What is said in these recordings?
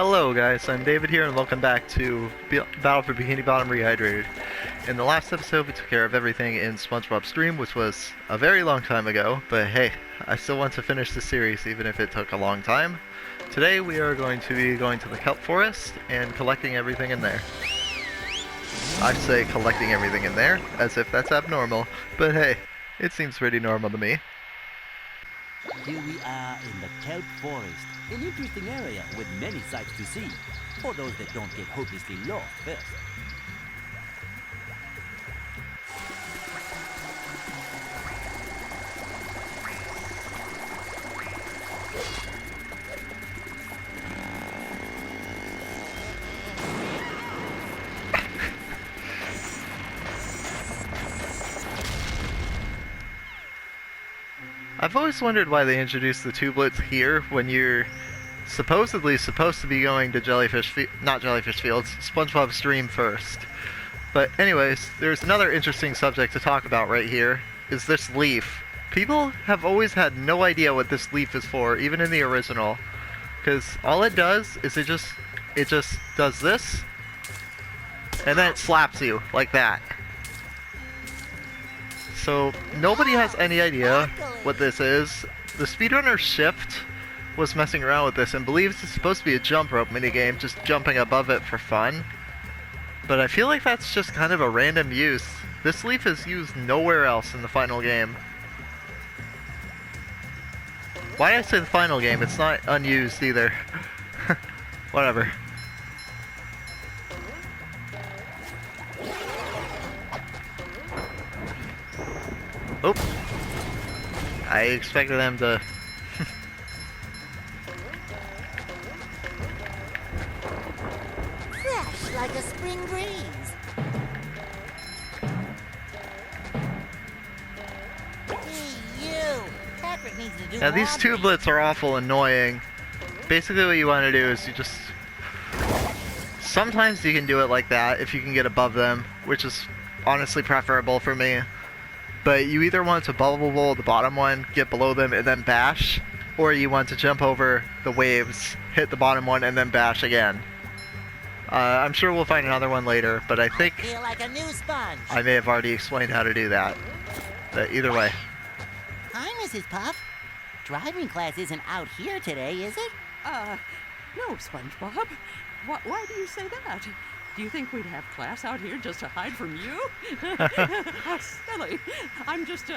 Hello guys, I'm David here and welcome back to Battle for Bikini Bottom Rehydrated. In the last episode we took care of everything in SpongeBob Stream, which was a very long time ago, but hey, I still want to finish the series even if it took a long time. Today we are going to be going to the Kelp Forest and collecting everything in there. I say collecting everything in there, as if that's abnormal, but hey, it seems pretty normal to me. Here we are in the Kelp Forest, an interesting area with many sights to see, for those that don't get hopelessly lost first. I've always wondered why they introduced the tublets here when you're supposedly supposed to be going to not Jellyfish Fields, SpongeBob Stream first. But anyways, there's another interesting subject to talk about right here, is this leaf. People have always had no idea what this leaf is for, even in the original. Because all it does is it just does this, and then it slaps you, like that. So, nobody has any idea what this is. The speedrunner Shift was messing around with this and believes it's supposed to be a jump rope minigame, just jumping above it for fun. But I feel like that's just kind of a random use. This leaf is used nowhere else in the final game. Why did I say the final game? It's not unused either. Whatever. Oh! I expected them to... Fresh like a spring breeze. Hey, you! Patrick needs to do Now these laundry. tublets are awful annoying. Basically what you want to do is you just... Sometimes you can do it like that if you can get above them, which is honestly preferable for me. But you either want to bubble bowl the bottom one, get below them, and then bash, or you want to jump over the waves, hit the bottom one, and then bash again. I'm sure we'll find another one later, but I think Feel like a new sponge. I may have already explained how to do that. But either way. Hi, Mrs. Puff. Driving class isn't out here today, is it? No, SpongeBob. Why do you say that? Do you think we'd have class out here just to hide from you? How silly. I'm just,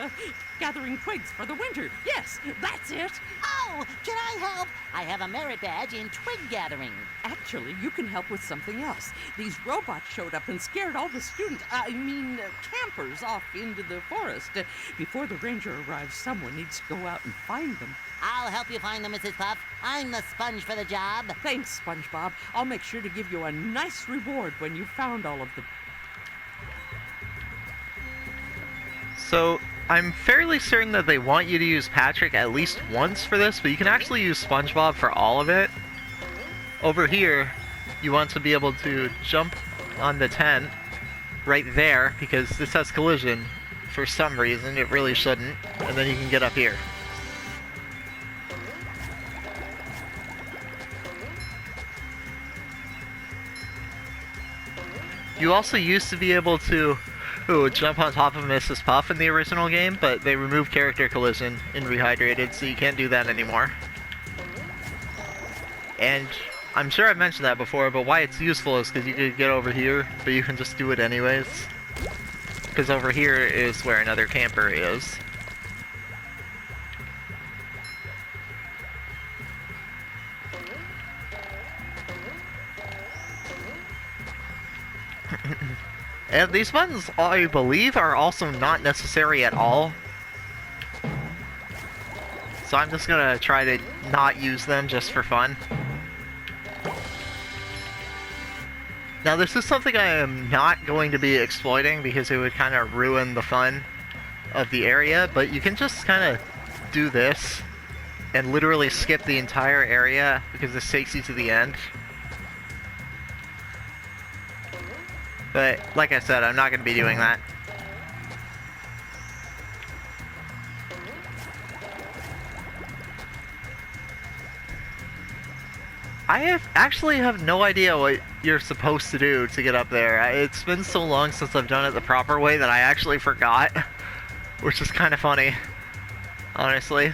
gathering twigs for the winter. Yes, that's it. Oh, can I help? I have a merit badge in twig gathering. Actually, you can help with something else. These robots showed up and scared all the students, campers off into the forest. Before the ranger arrives, someone needs to go out and find them. I'll help you find them, Mrs. Puff. I'm the sponge for the job. Thanks, SpongeBob. I'll make sure to give you a nice reward when you've found all of them. So, I'm fairly certain that they want you to use Patrick at least once for this, but you can actually use SpongeBob for all of it. Over here, you want to be able to jump on the tent right there, because this has collision for some reason. It really shouldn't. And then you can get up here. You also used to be able to jump on top of Mrs. Puff in the original game, but they removed character collision in Rehydrated, so you can't do that anymore. And I'm sure I've mentioned that before, but why it's useful is because you could get over here, but you can just do it anyways. Because over here is where another camper is. And these buttons, I believe, are also not necessary at all. So I'm just gonna try to not use them just for fun. Now this is something I am not going to be exploiting because it would kind of ruin the fun of the area, but you can just kind of do this and literally skip the entire area because this takes you to the end. But, like I said, I'm not going to be doing that. actually have no idea what you're supposed to do to get up there. It's been so long since I've done it the proper way that I actually forgot, which is kind of funny, honestly.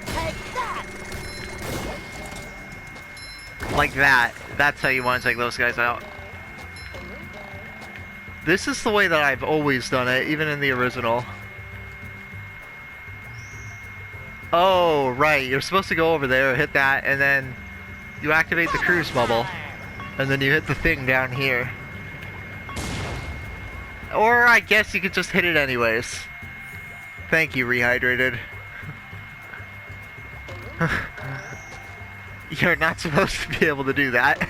Take that! Like that. That's how you want to take those guys out. This is the way that I've always done it, even in the original. Oh, right. You're supposed to go over there, hit that, and then you activate the cruise bubble. And then you hit the thing down here. Or I guess you could just hit it anyways. Thank you, Rehydrated. You're not supposed to be able to do that.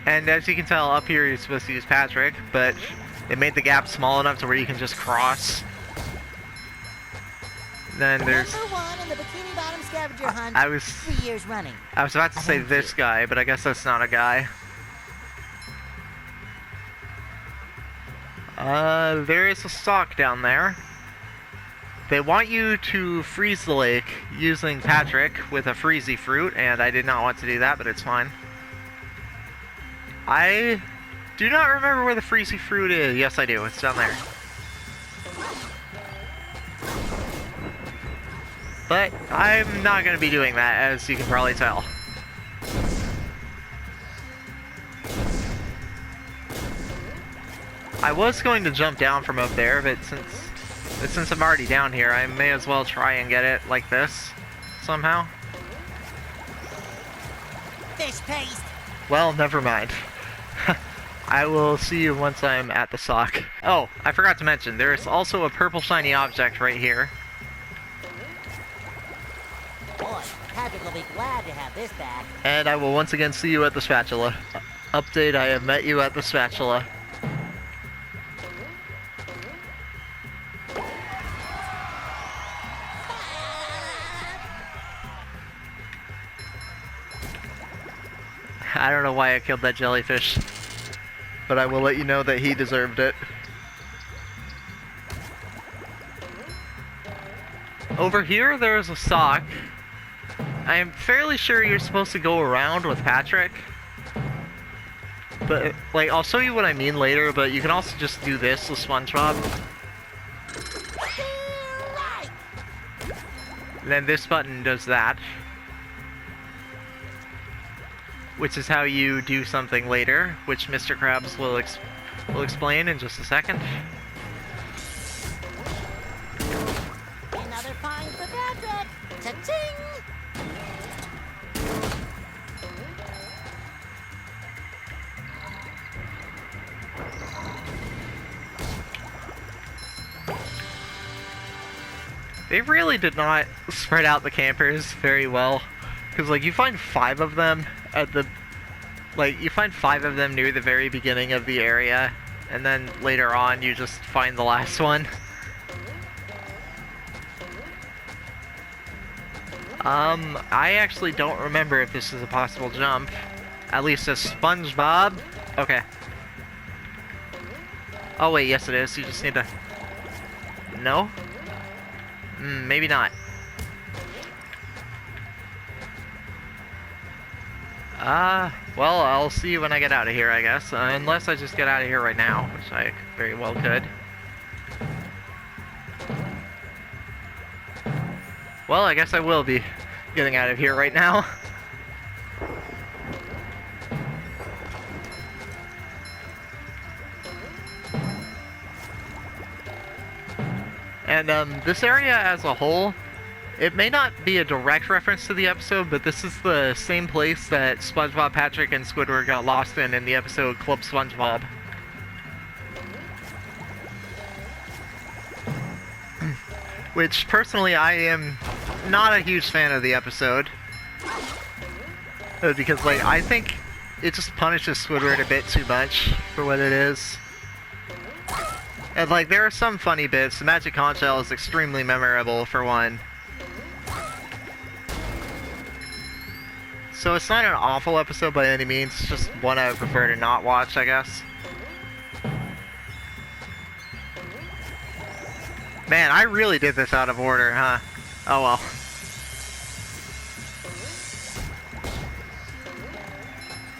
And as you can tell, up here you're supposed to use Patrick, but they made the gap small enough to where you can just cross. Then there's... Number 1 in the Bikini Bottom scavenger hunt. I was 3 years running. I was about to say this guy, but I guess that's not a guy. There is a sock down there. They want you to freeze the lake using Patrick with a freezy fruit, and I did not want to do that, but it's fine. I do not remember where the freezy fruit is. Yes, I do. It's down there. But I'm not going to be doing that, as you can probably tell. I was going to jump down from up there, but since I'm already down here, I may as well try and get it like this, somehow. Fish paste. Well, never mind. I will see you once I'm at the sock. Oh, I forgot to mention, there is also a purple shiny object right here. Boy, Patrick will be glad to have this back. And I will once again see you at the spatula. Update, I have met you at the spatula. I don't know why I killed that jellyfish, but I will let you know that he deserved it. Over here, there's a sock. I am fairly sure you're supposed to go around with Patrick. But, like, I'll show you what I mean later, but you can also just do this with SpongeBob. Right. Then this button does that. Which is how you do something later, which Mr. Krabs will explain in just a second. Another find for Patrick. Cha-ching! They really did not spread out the campers very well. Because, like, you find 5 of them at the... Like, you find 5 of them near the very beginning of the area. And then later on, you just find the last one. I actually don't remember if this is a possible jump. At least as SpongeBob. Okay. Oh, wait, yes it is. You just need to... No? Maybe not. Well, I'll see you when I get out of here, I guess. Unless I just get out of here right now, which I very well could. Well, I guess I will be getting out of here right now. And, this area as a whole, it may not be a direct reference to the episode, but this is the same place that SpongeBob, Patrick, and Squidward got lost in the episode Club SpongeBob. Which, personally, I am not a huge fan of the episode. Because, like, I think it just punishes Squidward a bit too much for what it is. And, like, there are some funny bits. The Magic Conch Shell is extremely memorable, for one. So it's not an awful episode by any means, it's just one I would prefer to not watch, I guess. Man, I really did this out of order, huh? Oh well.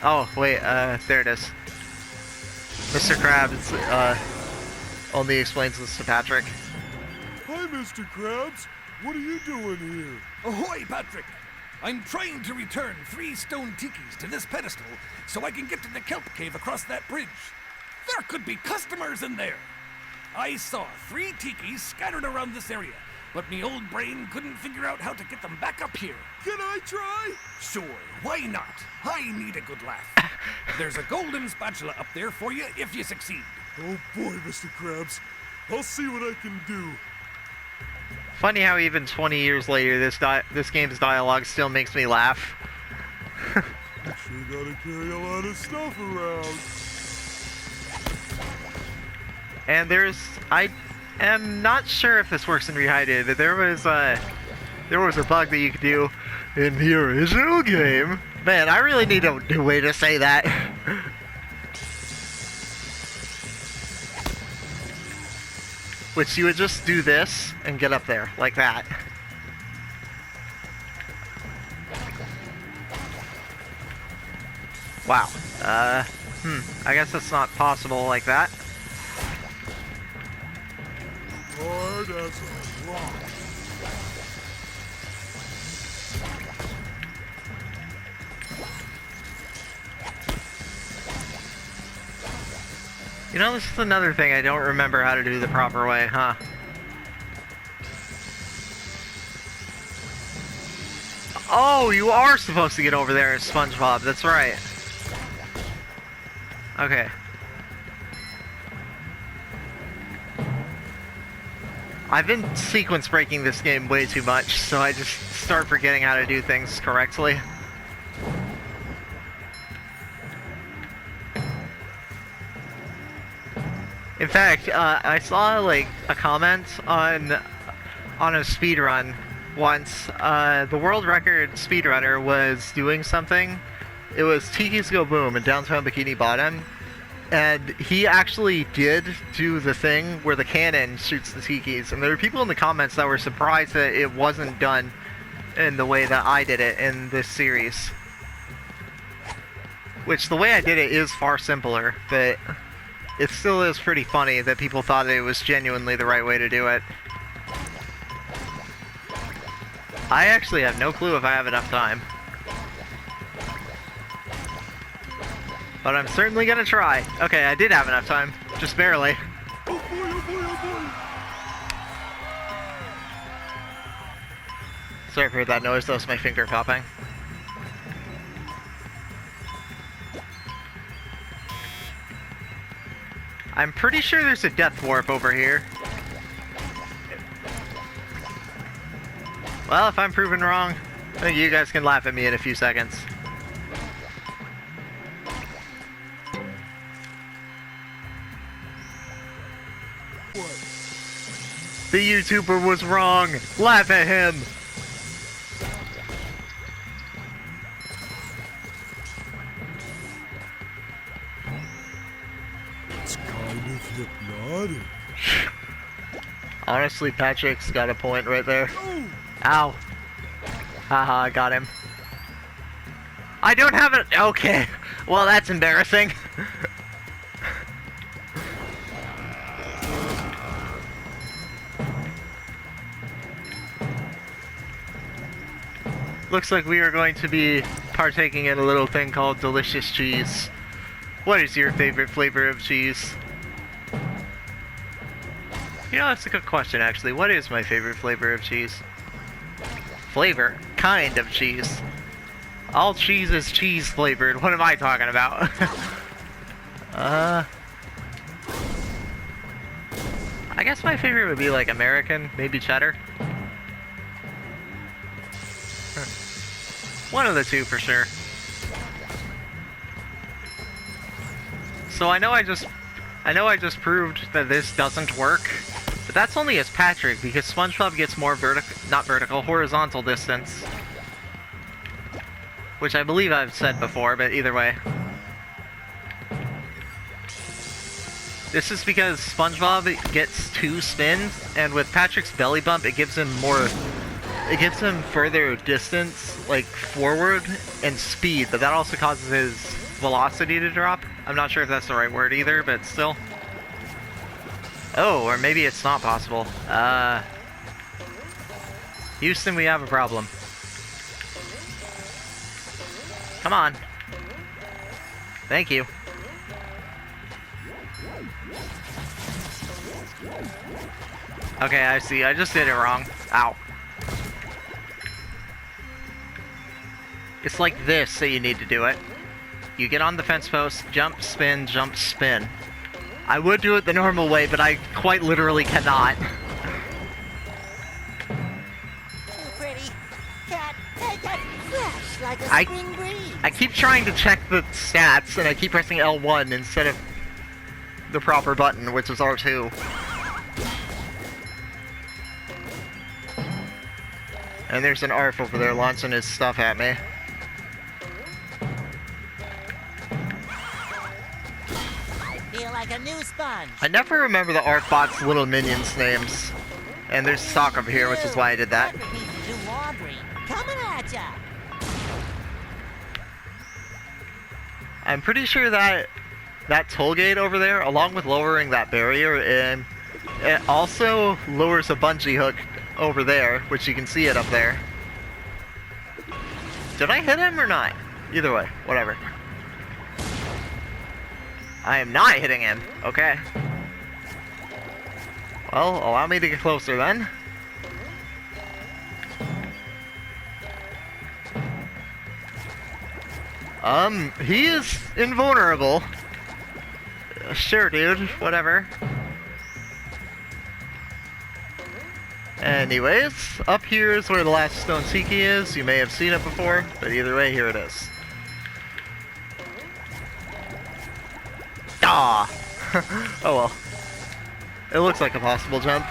Oh, wait, there it is. Mr. Krabs, only explains this to Patrick. Hi, Mr. Krabs. What are you doing here? Ahoy, Patrick! I'm trying to return 3 stone tikis to this pedestal so I can get to the Kelp cave across that bridge. There could be customers in there. I saw 3 tikis scattered around this area, but me old brain couldn't figure out how to get them back up here. Can I try? Sure, why not? I need a good laugh. There's a golden spatula up there for you if you succeed. Oh boy, Mr. Krabs. I'll see what I can do. Funny how even 20 years later, this game's dialogue still makes me laugh. Sure gotta carry a lot of stuff around. And I am not sure if this works in Rehydrated, but there was a bug that you could do in the original game. Man, I really need a new way to say that. Which you would just do this and get up there, like that. Wow. I guess that's not possible like that. Hard as a rock. You know, this is another thing I don't remember how to do the proper way, huh? Oh, you are supposed to get over there as SpongeBob, that's right. Okay. I've been sequence breaking this game way too much, so I just start forgetting how to do things correctly. In fact, I saw like a comment on a speedrun once. The world record speedrunner was doing something. It was Tiki's Go Boom in downtown Bikini Bottom, and he actually did do the thing where the cannon shoots the Tikis, and there were people in the comments that were surprised that it wasn't done in the way that I did it in this series. Which, the way I did it is far simpler, but it still is pretty funny that people thought that it was genuinely the right way to do it. I actually have no clue if I have enough time. But I'm certainly gonna try. Okay, I did have enough time. Just barely. Oh boy, oh boy, oh boy. Sorry for that noise, that was my finger popping. I'm pretty sure there's a death warp over here. Well, if I'm proven wrong, I think you guys can laugh at me in a few seconds. What? The YouTuber was wrong! Laugh at him! It's kind of hypnotic. Honestly, Patrick's got a point right there. Oh! Ow. Haha, I got him. I don't have it. Okay. Well, that's embarrassing. Looks like we are going to be partaking in a little thing called delicious cheese. What is your favorite flavor of cheese? You know, that's a good question, actually. What is my favorite flavor of cheese? Flavor? Kind of cheese. All cheese is cheese flavored. What am I talking about? I guess my favorite would be like American, maybe cheddar. One of the two for sure. So I know I just proved that this doesn't work, but that's only as Patrick, because SpongeBob gets more horizontal distance. which I believe I've said before, but either way. This is because SpongeBob gets 2 spins, and with Patrick's belly bump, it gives him further distance, like forward, and speed, but that also causes his velocity to drop. I'm not sure if that's the right word either, but still. Oh, or maybe it's not possible. Houston, we have a problem. Come on. Thank you. Okay, I see. I just did it wrong. Ow. It's like this that you need to do it. You get on the fence post, jump, spin, jump, spin. I would do it the normal way, but I quite literally cannot. Too pretty. Cat, take it fresh like a spring breeze. I keep trying to check the stats, and I keep pressing L1 instead of the proper button, which is R2. And there's an ARF over there launching his stuff at me. Feel like a new sponge. I never remember the ARF bot's little minions' names. And there's stock over here, which is why I did that. Patrick needs to do laundry. Coming at ya. I'm pretty sure that toll gate over there, along with lowering that barrier, it also lowers a bungee hook over there, which you can see it up there. Did I hit him or not? Either way, whatever. I am not hitting him. Okay. Well, allow me to get closer then. He is invulnerable. Sure, dude. Whatever. Anyways, up here is where the last stone tiki is. You may have seen it before, but either way, here it is. Ah! Oh well. It looks like a possible jump.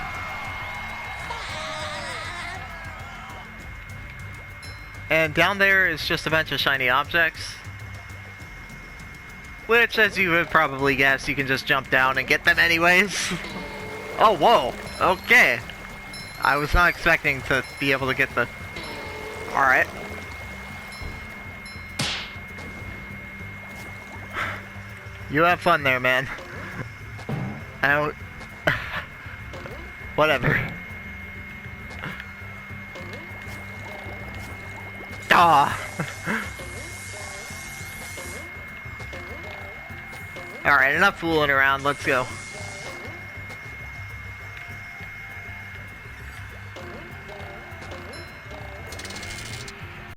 And down there is just a bunch of shiny objects. Which, as you would probably guess, you can just jump down and get them anyways. Oh, whoa! Okay. I was not expecting to be able to get the... Alright. You have fun there, man. I don't... Whatever. Ah. Alright, enough fooling around, let's go.